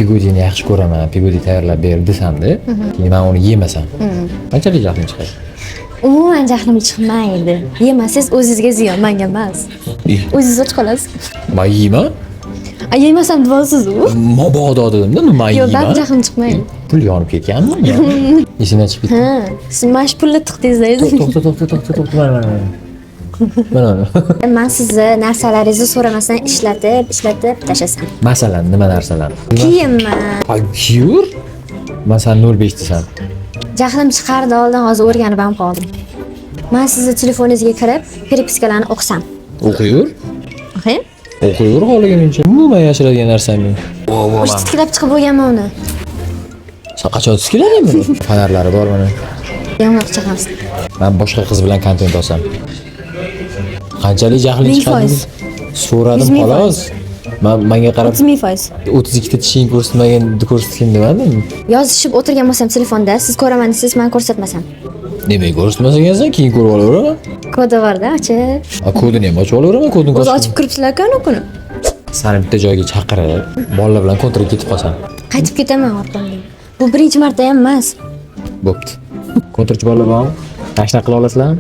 Pigodini yaxshi ko'raman, pigodi tayyorlab ber desamda, keyin men uni yemasam. Qanchalik jahlim chiqadi? Umuman jahlim chiqmaydi. Yemasangiz o'zingizga ziyon, menga emas. O'zingiz och qolasiz. Men yeyman. Yemasam deyapsiz u. Mabodo dedimda, men Yo'q, yeyman. men jahlim chiqmaydi. Pul yonib ketganmi? Esingdan chiqib ketdi. Ha, siz mana shu pulni tiqdingiz. To'xta. Mana. Men sizni narsalaringizni so'ramasdan ishlatib tashlasam. Masalan, nima narsalar? Kiyimmi? Yur. Men sen 05 desam. Jahlim chiqardi oldin hozir o'rganib ham qoldim. Men sizni telefoningizga kirib, peripiskalarni o'qisam. O'qiyur. O'qing. O'qiyur xohlaganingcha. Umuman yashiradigan narsam yo'q. O'sha tiklab chiqib bo'lganman uni. Sen qachon tiskiladingmi? Fanarlari bor mana. Yong'oq chaqamiz. Men boshqa qiz bilan kontent olsam. Qanchalik jahling 1000%. chiqadi? So'radim 100.000%. xolos. Menga qarab 30.000%. 32 ta tishing ko'rsatgan demandim. Yozishib o'tirgan bo'lsam telefonda, siz ko'raman desiz, men ko'rsatmasam. Nimaga ko'rsatmasangiz, keyin ko'rib olaveraman. Kodi bor-da, ochib. Kodini ham ochib olaveraman, kodini O'zi ko'rsat. ochib kiribsizlar-ku kuni. Sani bitta joyga chaqirib, bolalar bilan kontrakt ketib qolsam. Qaytib ketaman orqamdan. Bu birinchi marta ham emas. Bo'pti. Kontrakt bolalar bormi? Tashna qila olasizlarmi?